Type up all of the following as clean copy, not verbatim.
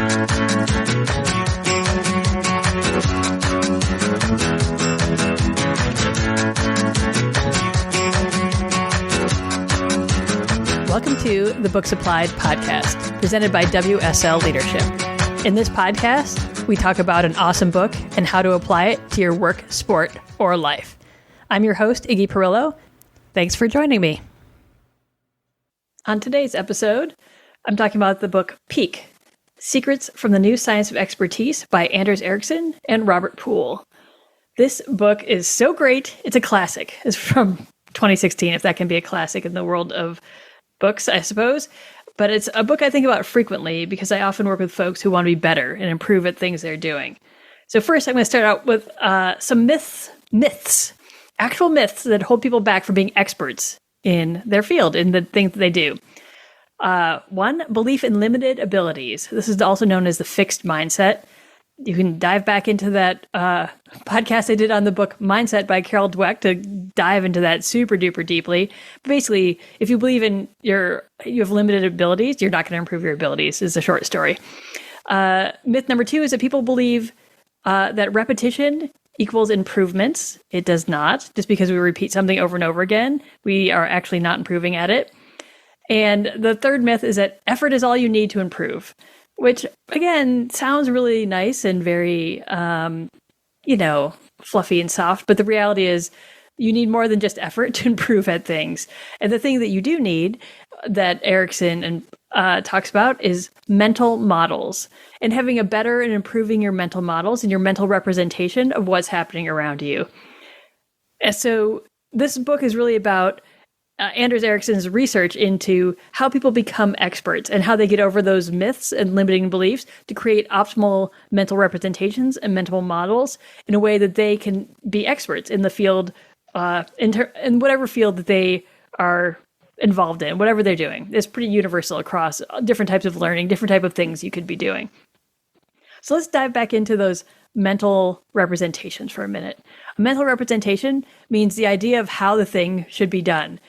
Welcome to the Books Applied podcast, presented by WSL Leadership. In this podcast, we talk about an awesome book and how to apply it to your work, sport, or life. I'm your host, Iggy Perillo. Thanks for joining me. On today's episode, I'm talking about the book Peak: Secrets from the New Science of Expertise by Anders Ericsson and Robert Poole. This book is so great, it's a classic. It's from 2016, if that can be a classic in the world of books, I suppose. But it's a book I think about frequently because I often work with folks who want to be better and improve at things they're doing. So first, I'm going to start out with some myths, actual myths that hold people back from being experts in their field, in the things that they do. One, belief in limited abilities. This is also known as the fixed mindset. You can dive back into that podcast I did on the book Mindset by Carol Dweck to dive into that super duper deeply. But basically, if you believe you have limited abilities, you're not going to improve your abilities, is the short story. Myth number two is that people believe that repetition equals improvements. It does not. Just because we repeat something over and over again, we are actually not improving at it. And the third myth is that effort is all you need to improve, which, again, sounds really nice and very, fluffy and soft. But the reality is you need more than just effort to improve at things. And the thing that you do need that Ericsson talks about is mental models, and having a better and improving your mental models and your mental representation of what's happening around you. And so this book is really about Anders Ericsson's research into how people become experts and how they get over those myths and limiting beliefs to create optimal mental representations and mental models in a way that they can be experts in the field, in whatever field that they are involved in, whatever they're doing. It's pretty universal across different types of learning, different type of things you could be doing. So let's dive back into those mental representations for a minute. A mental representation means the idea of how the thing should be done.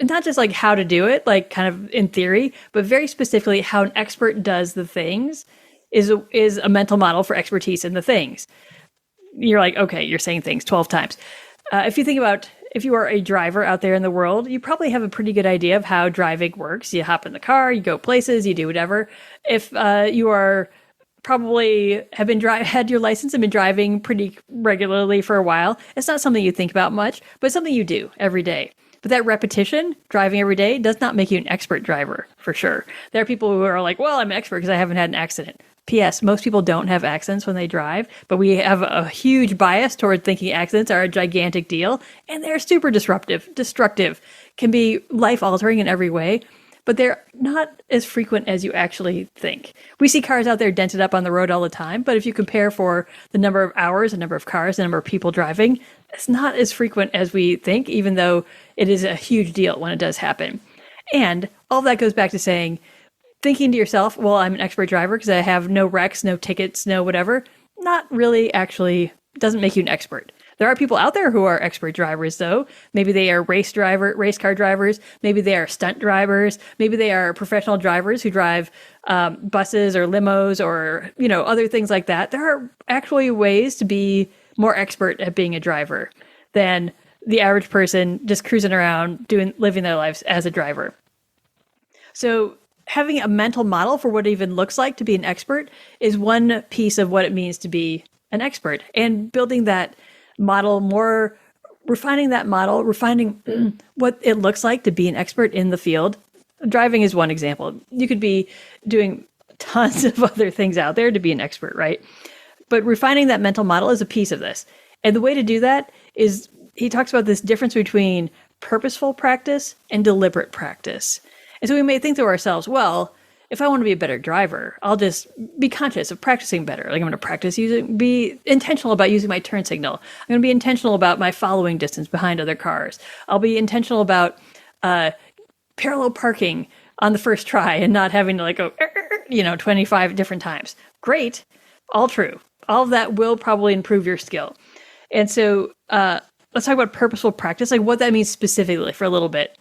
Not just like how to do it, like kind of in theory, but very specifically how an expert does the things is a mental model for expertise in the things. You're like, okay, you're saying things 12 times. If you think about, if you are a driver out there in the world, you probably have a pretty good idea of how driving works. You hop in the car, you go places, you do whatever. If you are probably had your license and been driving pretty regularly for a while, it's not something you think about much, but it's something you do every day. But that repetition, driving every day, does not make you an expert driver, for sure. There are people who are like, well, I'm an expert because I haven't had an accident. P.S. Most people don't have accidents when they drive, but we have a huge bias toward thinking accidents are a gigantic deal, and they're super destructive, can be life-altering in every way, but they're not as frequent as you actually think. We see cars out there dented up on the road all the time, but if you compare for the number of hours, the number of cars, the number of people driving, it's not as frequent as we think, even though it is a huge deal when it does happen. And all of that goes back to saying, thinking to yourself, well, I'm an expert driver because I have no wrecks, no tickets, no whatever, not really actually doesn't make you an expert. There are people out there who are expert drivers, though. Maybe they are race car drivers. Maybe they are stunt drivers. Maybe they are professional drivers who drive buses or limos or, other things like that. There are actually ways to be more expert at being a driver than the average person just cruising around living their lives as a driver. So having a mental model for what it even looks like to be an expert is one piece of what it means to be an expert, and building that model more, refining what it looks like to be an expert in the field. Driving is one example. You could be doing tons of other things out there to be an expert, right? But refining that mental model is a piece of this. And the way to do that is, he talks about this difference between purposeful practice and deliberate practice. And so we may think to ourselves, well, if I want to be a better driver, I'll just be conscious of practicing better. Like I'm going to be intentional about using my turn signal. I'm going to be intentional about my following distance behind other cars. I'll be intentional about parallel parking on the first try and not having to go, 25 different times. Great. All true. All of that will probably improve your skill. And so let's talk about purposeful practice, like what that means specifically for a little bit.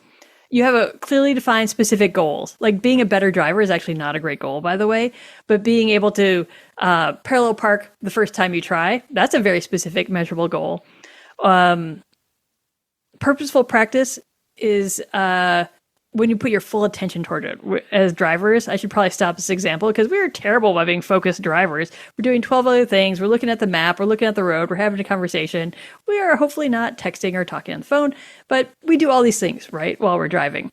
You have a clearly defined specific goals. Like being a better driver is actually not a great goal, by the way, but being able to parallel park the first time you try, that's a very specific measurable goal. Purposeful practice is when you put your full attention toward it. As drivers, I should probably stop this example because we're terrible by being focused drivers. We're doing 12 other things. We're looking at the map. We're looking at the road. We're having a conversation. We are hopefully not texting or talking on the phone, but we do all these things, right, while we're driving.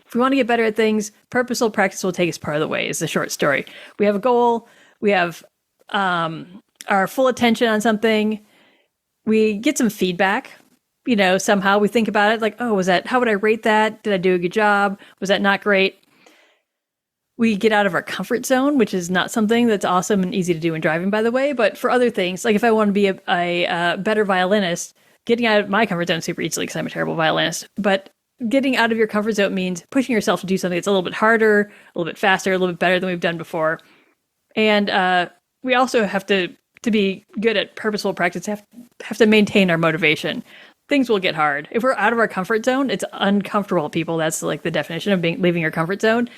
If we want to get better at things, purposeful practice will take us part of the way, is the short story. We have a goal. We have our full attention on something. We get some feedback. Somehow we think about it like, oh, how would I rate that? Did I do a good job? Was that not great? We get out of our comfort zone, which is not something that's awesome and easy to do in driving, by the way. But for other things, like if I want to be a better violinist, getting out of my comfort zone super easily because I'm a terrible violinist. But getting out of your comfort zone means pushing yourself to do something that's a little bit harder, a little bit faster, a little bit better than we've done before. And we also have to be good at purposeful practice, have to maintain our motivation. Things will get hard. If we're out of our comfort zone, it's uncomfortable, people. That's like the definition of leaving your comfort zone.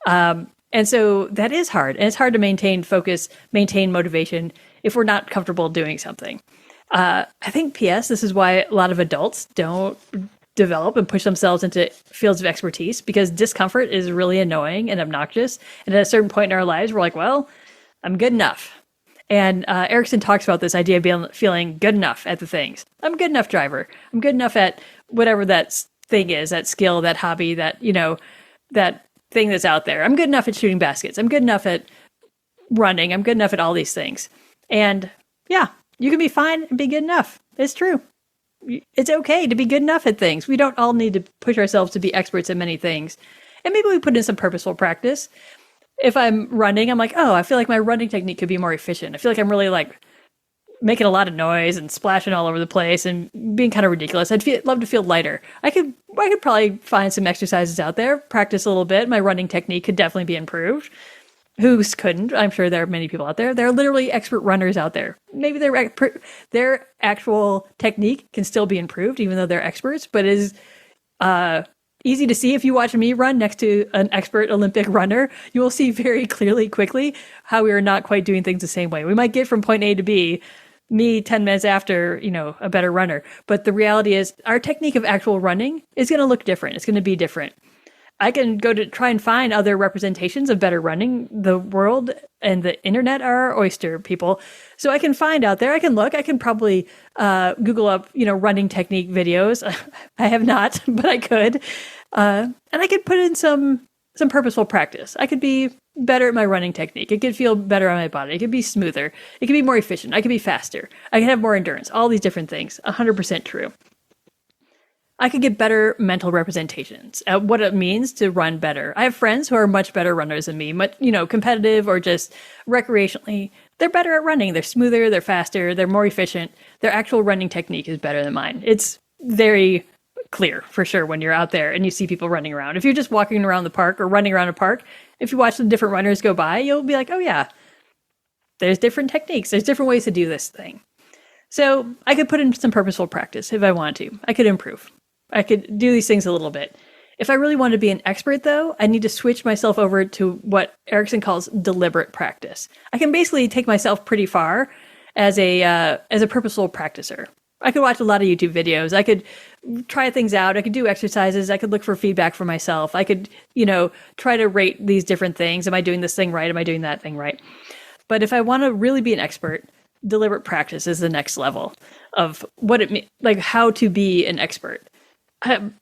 And so that is hard. And it's hard to maintain focus, maintain motivation if we're not comfortable doing something. I think, P.S., this is why a lot of adults don't develop and push themselves into fields of expertise, because discomfort is really annoying and obnoxious. And at a certain point in our lives, we're like, well, I'm good enough. And Ericsson talks about this idea of feeling good enough at the things. I'm a good enough driver. I'm good enough at whatever that thing is, that skill, that hobby, that thing that's out there. I'm good enough at shooting baskets. I'm good enough at running. I'm good enough at all these things. And yeah, you can be fine and be good enough. It's true. It's okay to be good enough at things. We don't all need to push ourselves to be experts at many things. And maybe we put in some purposeful practice. If I'm running, I'm like, oh, I feel like my running technique could be more efficient. I feel like I'm really like making a lot of noise and splashing all over the place and being kind of ridiculous. Love to feel lighter. I could probably find some exercises out there, practice a little bit. My running technique could definitely be improved. Who couldn't? I'm sure there are many people out there. There are literally expert runners out there. Maybe their actual technique can still be improved, even though they're experts, but it is easy to see. If you watch me run next to an expert Olympic runner, you will see very clearly, quickly, how we are not quite doing things the same way. We might get from point A to B, me 10 minutes after, a better runner. But the reality is our technique of actual running is going to look different. It's going to be different. I can go to try and find other representations of better running. The world and the internet are our oyster, people. So I can find out there. I can look. I can probably Google up, running technique videos. I have not, but I could. And I could put in some purposeful practice. I could be better at my running technique. It could feel better on my body. It could be smoother. It could be more efficient. I could be faster. I could have more endurance. All these different things. 100% true. I could get better mental representations at what it means to run better. I have friends who are much better runners than me, much, competitive or just recreationally. They're better at running. They're smoother, they're faster, they're more efficient. Their actual running technique is better than mine. It's very clear for sure when you're out there and you see people running around. If you're just walking around the park or running around a park, if you watch the different runners go by, you'll be like, oh yeah, there's different techniques. There's different ways to do this thing. So I could put in some purposeful practice if I wanted to. I could improve. I could do these things a little bit. If I really want to be an expert, though, I need to switch myself over to what Ericsson calls deliberate practice. I can basically take myself pretty far as a purposeful practicer. I could watch a lot of YouTube videos. I could try things out. I could do exercises. I could look for feedback for myself. I could, try to rate these different things. Am I doing this thing right? Am I doing that thing right? But if I want to really be an expert, deliberate practice is the next level of what it means, like how to be an expert.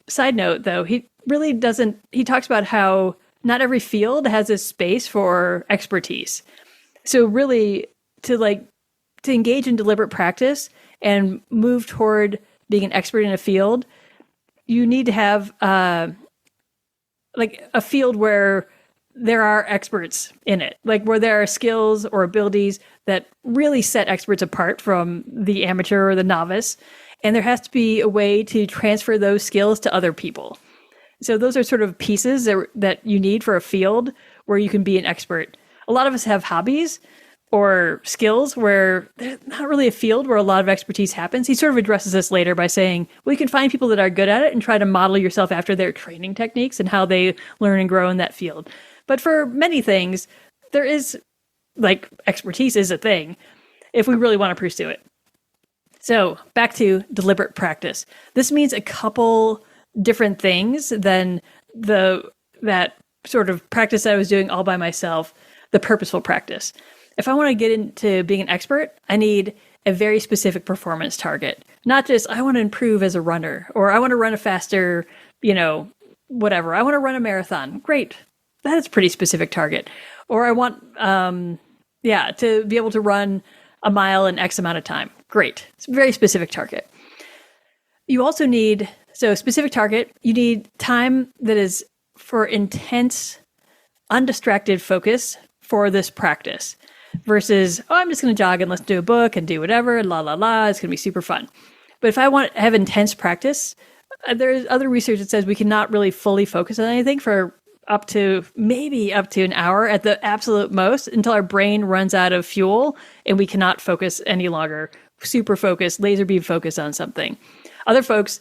Side note, though, he talks about how not every field has a space for expertise. So really, to engage in deliberate practice and move toward being an expert in a field, you need to have a field where there are experts in it, like where there are skills or abilities that really set experts apart from the amateur or the novice. And there has to be a way to transfer those skills to other people. So those are sort of pieces that you need for a field where you can be an expert. A lot of us have hobbies, or skills where there's not really a field where a lot of expertise happens. He sort of addresses this later by saying, well, you can find people that are good at it and try to model yourself after their training techniques and how they learn and grow in that field. But for many things, there is, like, expertise is a thing if we really want to pursue it. So back to deliberate practice. This means a couple different things than that sort of practice that I was doing all by myself, the purposeful practice. If I want to get into being an expert, I need a very specific performance target. Not just, I want to improve as a runner, or I want to run a faster, whatever. I want to run a marathon. Great. That is a pretty specific target. Or I want, to be able to run a mile in X amount of time. Great. It's a very specific target. You also need, specific target, you need time that is for intense, undistracted focus for this practice versus, I'm just going to jog and listen to a book and do whatever, and la, la, la, it's going to be super fun. But if I want to have intense practice, there's other research that says we cannot really fully focus on anything for up to an hour at the absolute most until our brain runs out of fuel and we cannot focus any longer, super focus, laser beam focus on something. Other folks,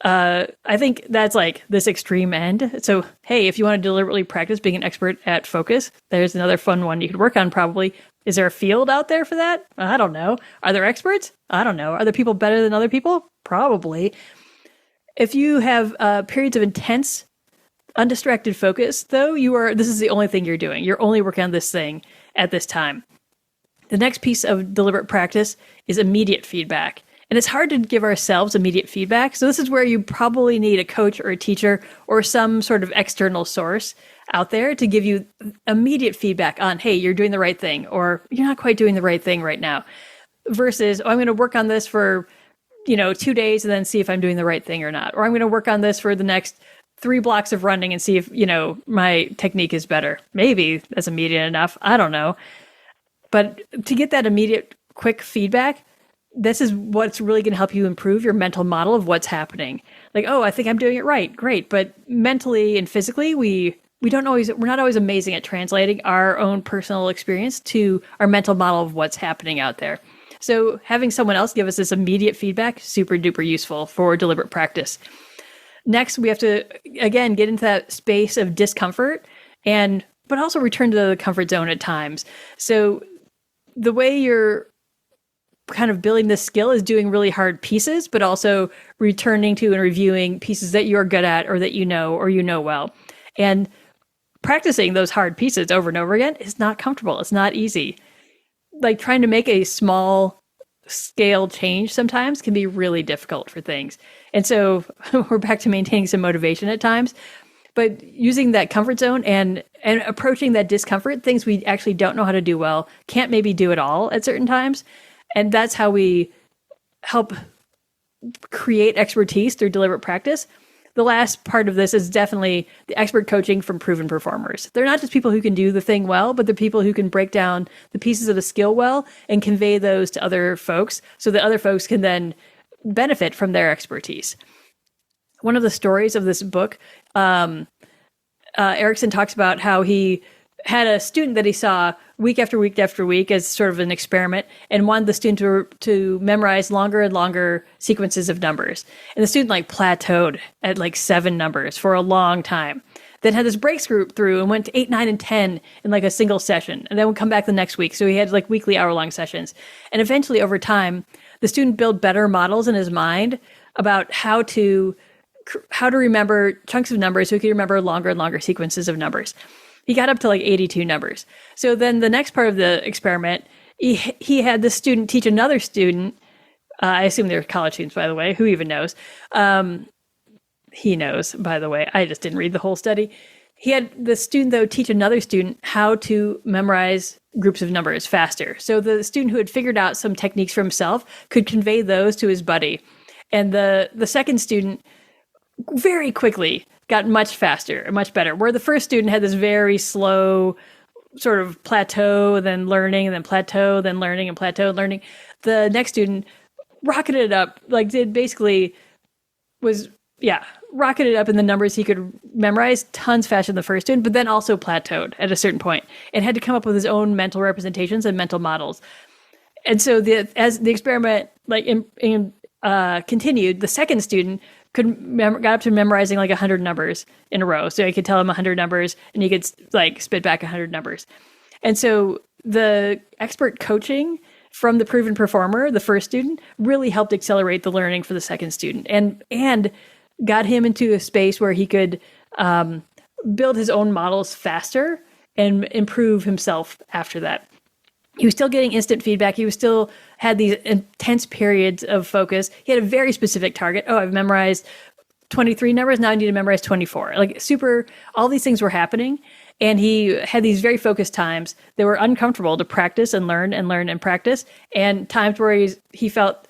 I think that's like this extreme end. So, hey, if you want to deliberately practice being an expert at focus, there's another fun one you could work on probably. Is there a field out there for that? I don't know. Are there experts? I don't know. Are there people better than other people? Probably. If you have periods of intense, undistracted focus, though, this is the only thing you're doing. You're only working on this thing at this time. The next piece of deliberate practice is immediate feedback. And it's hard to give ourselves immediate feedback. So this is where you probably need a coach or a teacher or some sort of external source out there to give you immediate feedback on, hey, you're doing the right thing, or you're not quite doing the right thing right now. Versus, I'm going to work on this for, 2 days and then see if I'm doing the right thing or not. Or I'm going to work on this for the next 3 blocks of running and see if, my technique is better. Maybe that's immediate enough. I don't know. But to get that immediate, quick feedback, this is what's really going to help you improve your mental model of what's happening. Like, oh, I think I'm doing it right. Great. But mentally and physically, we're not always amazing at translating our own personal experience to our mental model of what's happening out there. So having someone else give us this immediate feedback, super duper useful for deliberate practice. Next, we have to, again, get into that space of discomfort but also return to the comfort zone at times. So the way you're kind of building this skill is doing really hard pieces, but also returning to and reviewing pieces that you're good at or that you know well. And practicing those hard pieces over and over again is not comfortable. It's not easy. Like trying to make a small scale change sometimes can be really difficult for things. And so we're back to maintaining some motivation at times, but using that comfort zone and approaching that discomfort, things we actually don't know how to do well, can't maybe do at all at certain times. And that's how we help create expertise through deliberate practice. The last part of this is definitely the expert coaching from proven performers. They're not just people who can do the thing well, but they're people who can break down the pieces of the skill well and convey those to other folks so that other folks can then benefit from their expertise. One of the stories of this book, Ericsson talks about how he had a student that he saw week after week after week as sort of an experiment and wanted the student to memorize longer and longer sequences of numbers. And the student plateaued at 7 numbers for a long time. Then had this breakthrough through and went to 8, 9, and 10 in a single session. And then would come back the next week. So he had weekly hour-long sessions. And eventually over time, the student built better models in his mind about how to remember chunks of numbers so he could remember longer and longer sequences of numbers. He got up to 82 numbers. So then the next part of the experiment, he had this student teach another student, I assume they're college students, by the way, who even knows? He knows, by the way, I just didn't read the whole study. He had the student, though, teach another student how to memorize groups of numbers faster. So the student who had figured out some techniques for himself could convey those to his buddy. And the second student very quickly got much faster and much better, where the first student had this very slow sort of plateau, then learning, and then plateau, then learning, and plateau, learning. The next student rocketed it up, was rocketed up in the numbers he could memorize tons faster than the first student, but then also plateaued at a certain point and had to come up with his own mental representations and mental models. And so as the experiment continued, the second student got up to memorizing like 100 numbers in a row. So I could tell him 100 numbers and he could like spit back 100 numbers. And so the expert coaching from the proven performer, the first student, really helped accelerate the learning for the second student and got him into a space where he could build his own models faster and improve himself after that. He was still getting instant feedback. He was still had these intense periods of focus. He had a very specific target. Oh, I've memorized 23 numbers. Now I need to memorize 24. Like all these things were happening. And he had these very focused times that were uncomfortable to practice and learn and practice. And times where he felt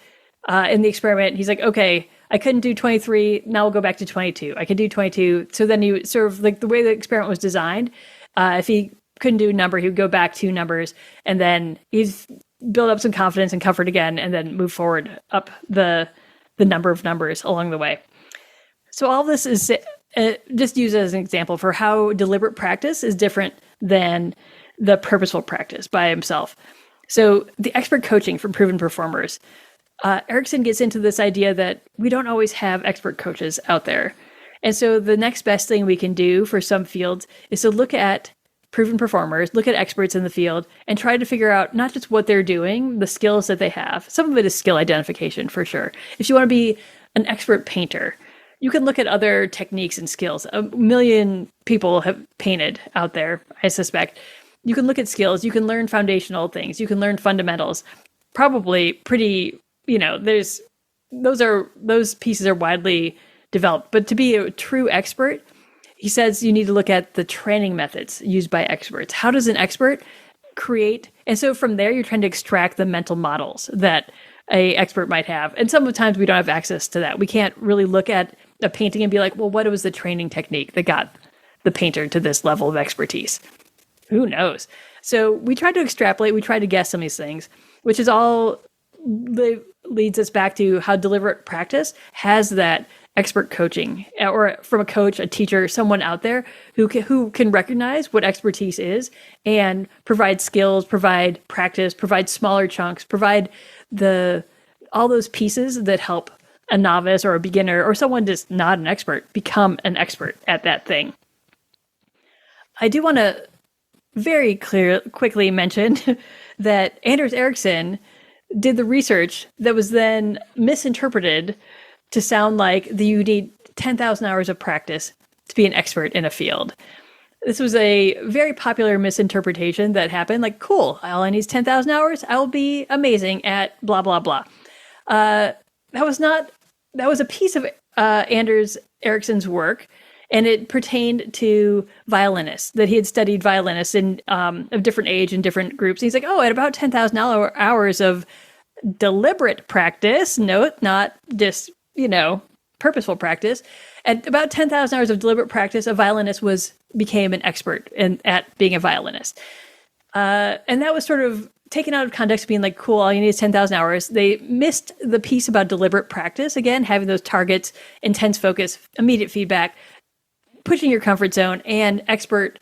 in the experiment, he's like, okay, I couldn't do 23. Now we'll go back to 22. I can do 22. So then he sort of like the way the experiment was designed, if he couldn't do a number, he would go back 2 numbers and then he'd build up some confidence and comfort again and then move forward up the number of numbers along the way. So all of this is just used as an example for how deliberate practice is different than the purposeful practice by himself. So the expert coaching from proven performers, Ericsson gets into this idea that we don't always have expert coaches out there. And so the next best thing we can do for some fields is to look at proven performers, look at experts in the field, and try to figure out not just what they're doing, the skills that they have. Some of it is skill identification for sure. If you want to be an expert painter, you can look at other techniques and skills. 1 million people have painted out there, I suspect. You can look at skills. You can learn foundational things. You can learn fundamentals. Probably pretty, those pieces are widely developed. But to be a true expert, he says you need to look at the training methods used by experts. How does an expert create? And so from there, you're trying to extract the mental models that a expert might have. And sometimes we don't have access to that. We can't really look at a painting and be like, well, what was the training technique that got the painter to this level of expertise? Who knows? So we try to extrapolate. We try to guess some of these things, which is all leads us back to how deliberate practice has that expert coaching, or from a coach, a teacher, someone out there who can recognize what expertise is and provide skills, provide practice, provide smaller chunks, provide all those pieces that help a novice or a beginner or someone just not an expert become an expert at that thing. I do want to very quickly mention that Anders Ericsson did the research that was then misinterpreted to sound like you need 10,000 hours of practice to be an expert in a field. This was a very popular misinterpretation that happened. Like, cool, all I need is 10,000 hours. I will be amazing at blah, blah, blah. That was a piece of Anders Ericsson's work, and it pertained to violinists, that he had studied violinists of different age and different groups. And he's like, at about 10,000 hours of deliberate practice, note, not just, purposeful practice. At about 10,000 hours of deliberate practice, a violinist became an expert at being a violinist. And that was sort of taken out of context, being like, cool, all you need is 10,000 hours. They missed the piece about deliberate practice. Again, having those targets, intense focus, immediate feedback, pushing your comfort zone, and expert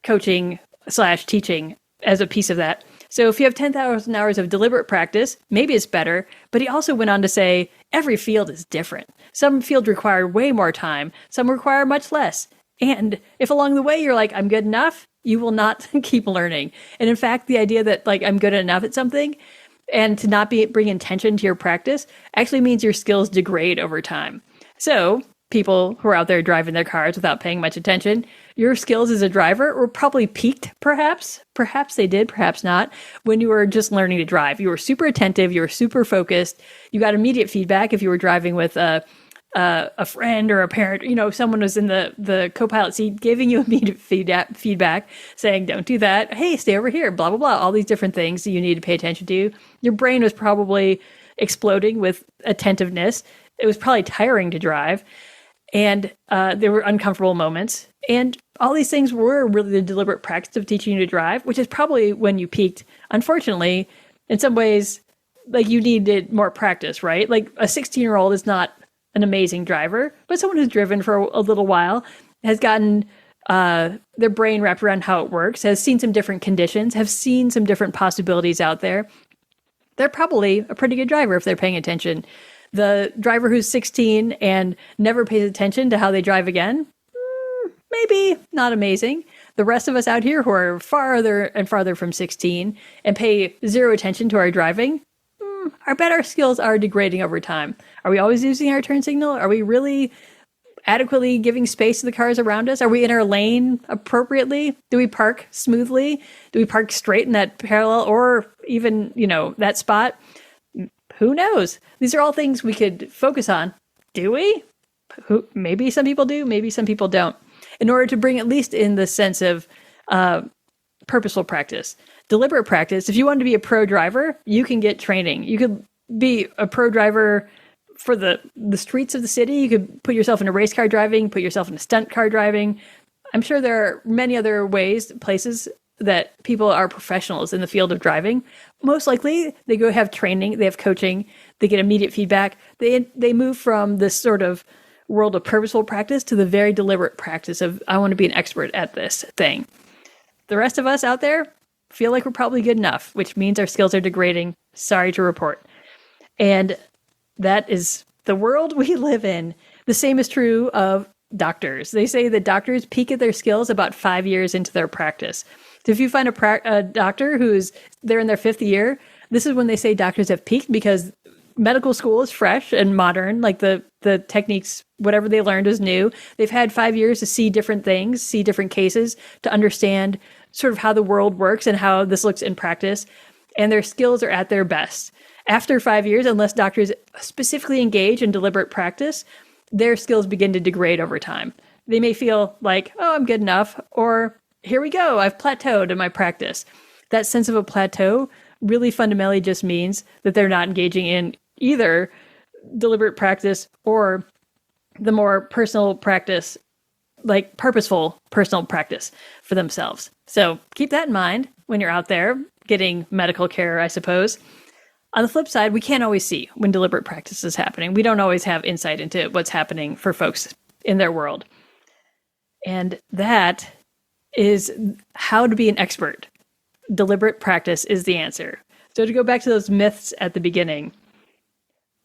coaching / teaching as a piece of that. So if you have 10,000 hours of deliberate practice, maybe it's better. But he also went on to say, every field is different. Some fields require way more time. Some require much less. And if along the way you're like, I'm good enough, you will not keep learning. And in fact, the idea that like I'm good enough at something and to not bring intention to your practice actually means your skills degrade over time. So people who are out there driving their cars without paying much attention, your skills as a driver were probably peaked, perhaps. Perhaps they did, perhaps not, when you were just learning to drive. You were super attentive, you were super focused, you got immediate feedback if you were driving with a friend or a parent, someone was in the co-pilot seat giving you immediate feedback saying, don't do that. Hey, stay over here, blah, blah, blah. All these different things that you need to pay attention to. Your brain was probably exploding with attentiveness. It was probably tiring to drive. And there were uncomfortable moments. And all these things were really the deliberate practice of teaching you to drive, which is probably when you peaked. Unfortunately, in some ways, like you needed more practice, right? Like a 16-year-old is not an amazing driver, but someone who's driven for a little while, has gotten their brain wrapped around how it works, has seen some different conditions, have seen some different possibilities out there. They're probably a pretty good driver if they're paying attention. The driver who's 16 and never pays attention to how they drive again, maybe not amazing. The rest of us out here who are farther and farther from 16 and pay zero attention to our driving, I bet our skills are degrading over time. Are we always using our turn signal? Are we really adequately giving space to the cars around us? Are we in our lane appropriately? Do we park smoothly? Do we park straight in that parallel or even, that spot? Who knows? These are all things we could focus on. Do we? Maybe some people do, maybe some people don't. In order to bring at least in the sense of purposeful practice. Deliberate practice, if you want to be a pro driver, you can get training. You could be a pro driver for the streets of the city. You could put yourself into race car driving, put yourself into stunt car driving. I'm sure there are many other places that people are professionals in the field of driving. Most likely, they go have training, they have coaching, they get immediate feedback. They move from this sort of world of purposeful practice to the very deliberate practice of, I want to be an expert at this thing. The rest of us out there feel like we're probably good enough, which means our skills are degrading. Sorry to report. And that is the world we live in. The same is true of doctors. They say that doctors peak at their skills about 5 years into their practice. So if you find a doctor who's they're in their 5th year, this is when they say doctors have peaked, because medical school is fresh and modern, like the techniques, whatever they learned is new. They've had 5 years to see different things, see different cases, to understand sort of how the world works and how this looks in practice. And their skills are at their best. After 5 years, unless doctors specifically engage in deliberate practice, their skills begin to degrade over time. They may feel like, oh, I'm good enough, or here we go, I've plateaued in my practice. That sense of a plateau really fundamentally just means that they're not engaging in either deliberate practice or the more personal practice, like purposeful personal practice for themselves. So keep that in mind when you're out there getting medical care, I suppose. On the flip side, we can't always see when deliberate practice is happening. We don't always have insight into what's happening for folks in their world. And that is how to be an expert. Deliberate practice is the answer. So to go back to those myths at the beginning,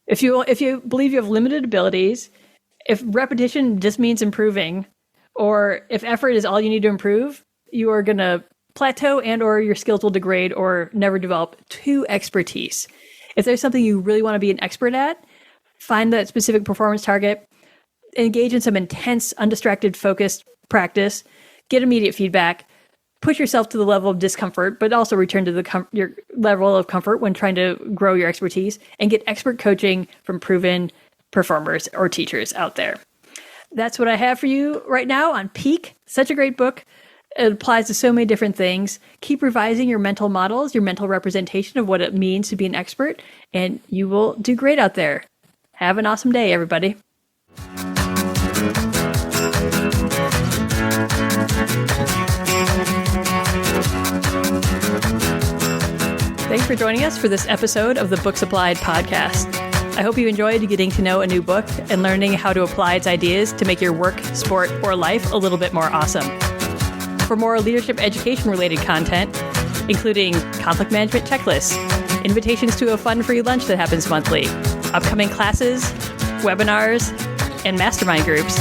if you believe you have limited abilities, if repetition just means improving, or if effort is all you need to improve, you are going to plateau and or your skills will degrade or never develop to expertise. If there's something you really want to be an expert at, find that specific performance target, engage in some intense, undistracted, focused practice, get immediate feedback, push yourself to the level of discomfort, but also return to your level of comfort when trying to grow your expertise, and get expert coaching from proven performers or teachers out there. That's what I have for you right now on Peak. Such a great book. It applies to so many different things. Keep revising your mental models, your mental representation of what it means to be an expert, and you will do great out there. Have an awesome day, everybody. Thanks for joining us for this episode of the Books Applied podcast. I hope you enjoyed getting to know a new book and learning how to apply its ideas to make your work, sport, or life a little bit more awesome. For more leadership education-related content, including conflict management checklists, invitations to a fun free lunch that happens monthly, upcoming classes, webinars, and mastermind groups,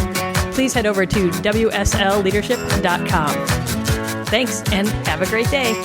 please head over to wslleadership.com. Thanks, and have a great day.